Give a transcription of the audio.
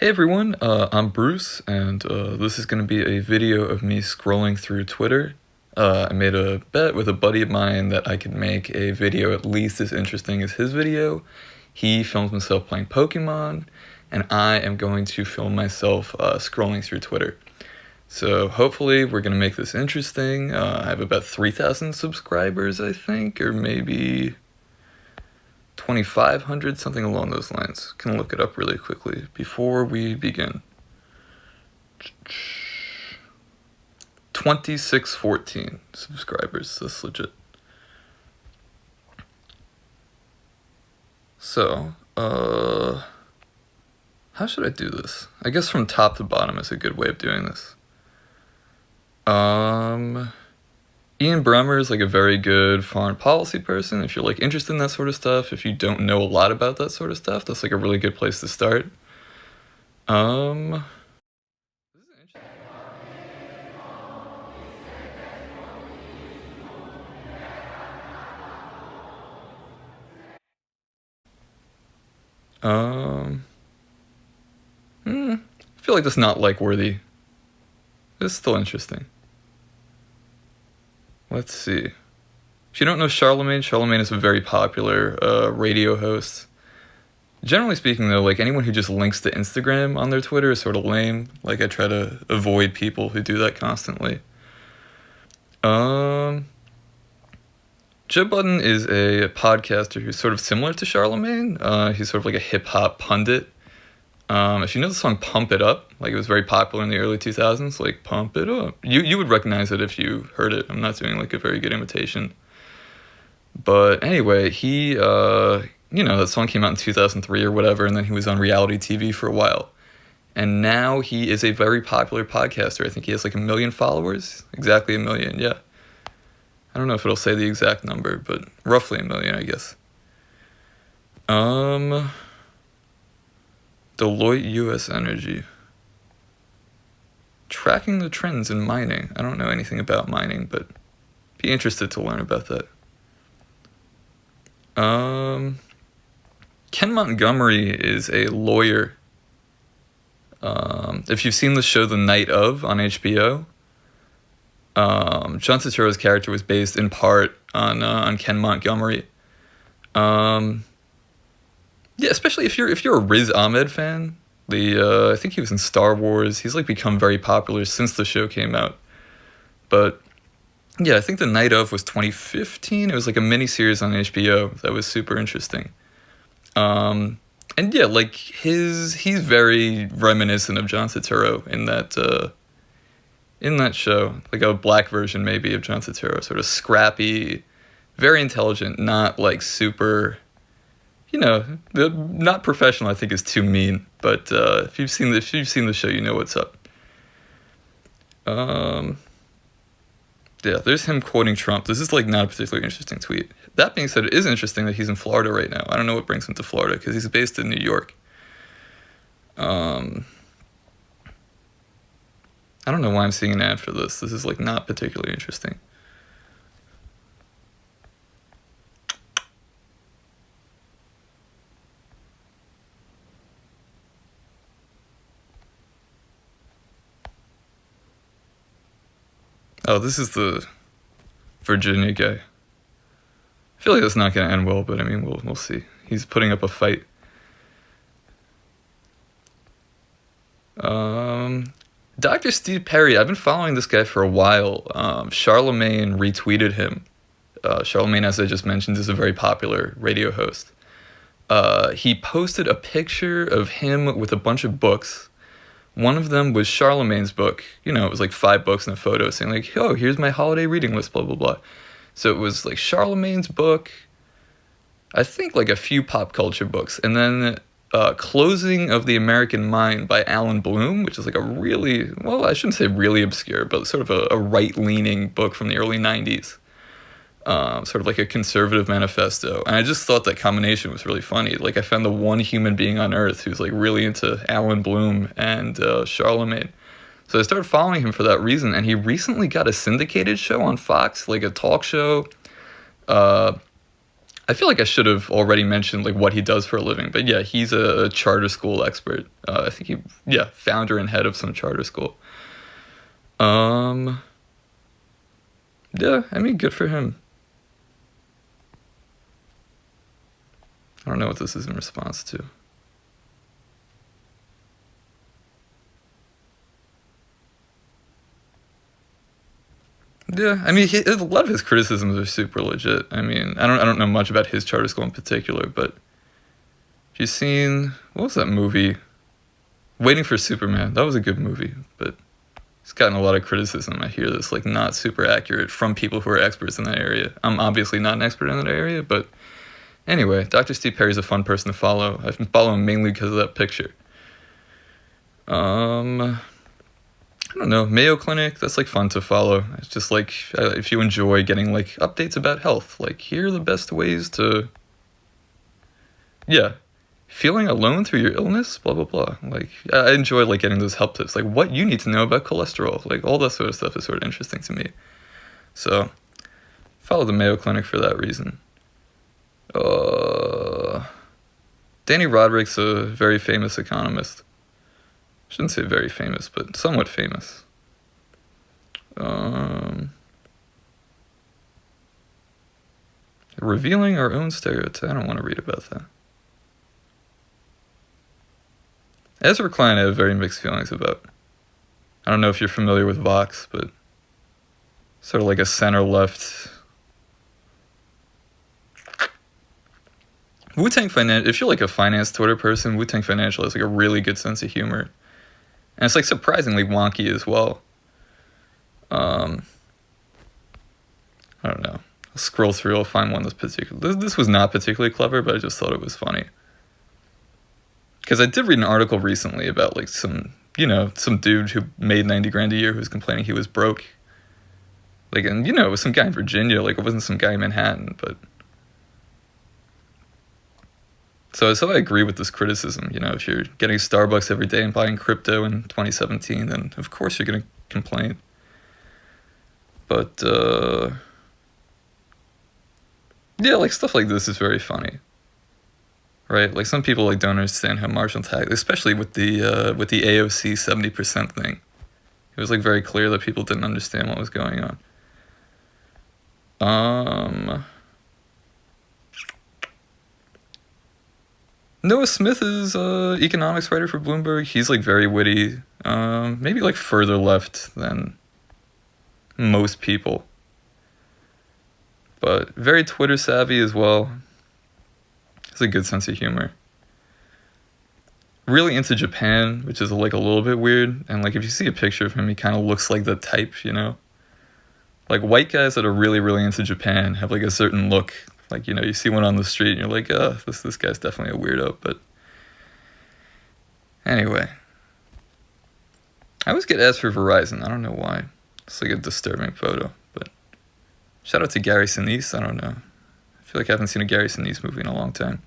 Hey everyone, I'm Bruce, and this is going to be a video of me scrolling through Twitter. I made a bet with a buddy of mine that I could make a video at least as interesting as his video. He films himself playing Pokemon, and I am going to film myself scrolling through Twitter. So hopefully we're going to make this interesting. I have about 3,000 subscribers, I think, or maybe 2,500, something along those lines. Can look it up really quickly before we begin. 2614 subscribers, that's legit. So, how should I do this? I guess from top to bottom is a good way of doing this. Ian Bremmer is like a very good foreign policy person. If you're like interested in that sort of stuff, if you don't know a lot about that sort of stuff, that's like a really good place to start. I feel like that's not like worthy. It's still interesting. Let's see. If you don't know Charlemagne, Charlemagne is a very popular radio host. Generally speaking, though, like anyone who just links to Instagram on their Twitter is sort of lame. Like I try to avoid people who do that constantly. Joe Budden is a podcaster who's sort of similar to Charlemagne. He's sort of like a hip hop pundit. If you know the song "Pump It Up," like it was very popular in the early 2000s, like "Pump It Up," you would recognize it if you heard it. I'm not doing like a very good imitation. But anyway, he, that song came out in 2003 or whatever, and then he was on reality TV for a while. And now he is a very popular podcaster. I think he has like 1 million followers. Exactly 1 million, yeah. I don't know if it'll say the exact number, but roughly 1 million, I guess. Deloitte US Energy. Tracking the trends in mining. I don't know anything about mining, but be interested to learn about that. Ken Montgomery is a lawyer. If you've seen the show The Night Of on HBO, John Turturro's character was based in part on Ken Montgomery. Yeah, especially if you're a Riz Ahmed fan. I think he was in Star Wars. He's like become very popular since the show came out. But yeah, I think The Night Of was 2015. It was like a miniseries on HBO that was super interesting. And yeah, like he's very reminiscent of John Turturro in that show, like a black version maybe of John Turturro, sort of scrappy, very intelligent, not like super, not professional. I think is too mean, but if you've seen the show, you know what's up. Yeah, there's him quoting Trump. This is like not a particularly interesting tweet. That being said, it is interesting that he's in Florida right now. I don't know what brings him to Florida because he's based in New York. I don't know why I'm seeing an ad for this. This is like not particularly interesting. Oh, this is the Virginia guy. I feel like that's not going to end well, but I mean, we'll see. He's putting up a fight. Dr. Steve Perry, I've been following this guy for a while. Charlemagne retweeted him. Charlemagne, as I just mentioned, is a very popular radio host. He posted a picture of him with a bunch of books. One of them was Charlemagne's book. It was like 5 books in a photo saying like, oh, here's my holiday reading list, blah, blah, blah. So it was like Charlemagne's book, I think like a few pop culture books, and then Closing of the American Mind by Alan Bloom, which is like a really, well, I shouldn't say really obscure, but sort of a right-leaning book from the early 90s. Sort of like a conservative manifesto. And I just thought that combination was really funny. Like I found the one human being on earth who's like really into Alan Bloom and Charlemagne. So I started following him for that reason, and he recently got a syndicated show on Fox, like a talk show. I I feel like I should have already mentioned like what he does for a living, but yeah, he's a charter school expert. I think founder and head of some charter school. Yeah, I mean, good for him. I don't know what this is in response to. Yeah, I mean, a lot of his criticisms are super legit. I mean, I don't know much about his charter school in particular, but have you seen, what was that movie? Waiting for Superman. That was a good movie, but it's gotten a lot of criticism. I hear this like not super accurate from people who are experts in that area. I'm obviously not an expert in that area, but anyway, Dr. Steve Perry's a fun person to follow. I've been following him mainly because of that picture. I don't know, Mayo Clinic, that's like fun to follow. It's just like if you enjoy getting like updates about health, like here are the best ways to, yeah, feeling alone through your illness, blah blah blah. Like I enjoy like getting those help tips, like what you need to know about cholesterol, like all that sort of stuff is sort of interesting to me. So follow the Mayo Clinic for that reason. Danny Roderick's a very famous economist. Shouldn't say very famous, but somewhat famous. Revealing our own stereotypes. I don't want to read about that. Ezra Klein I have very mixed feelings about. I don't know if you're familiar with Vox, but sort of like a center-left. Wu-Tang Financial, if you're like a finance Twitter person, Wu-Tang Financial has like a really good sense of humor. And it's like surprisingly wonky as well. I don't know. I'll scroll through, I'll find one that's particular. This was not particularly clever, but I just thought it was funny. Because I did read an article recently about like some dude who made 90 grand a year who was complaining he was broke. Like, and it was some guy in Virginia, like it wasn't some guy in Manhattan, but. So I agree with this criticism. If you're getting Starbucks every day and buying crypto in 2017, then of course you're going to complain. But, yeah, like stuff like this is very funny. Right? Like some people like don't understand how marginal tax, especially with the AOC 70% thing. It was like very clear that people didn't understand what was going on. Noah Smith is economics writer for Bloomberg. He's like very witty, maybe like further left than most people, but very Twitter savvy as well. Has a good sense of humor. Really into Japan, which is like a little bit weird. And like if you see a picture of him, he kind of looks like the type, Like white guys that are really, really into Japan have like a certain look. Like, you see one on the street and you're like, this guy's definitely a weirdo. But anyway, I always get asked for Verizon. I don't know why. It's like a disturbing photo. But shout out to Gary Sinise. I don't know. I feel like I haven't seen a Gary Sinise movie in a long time.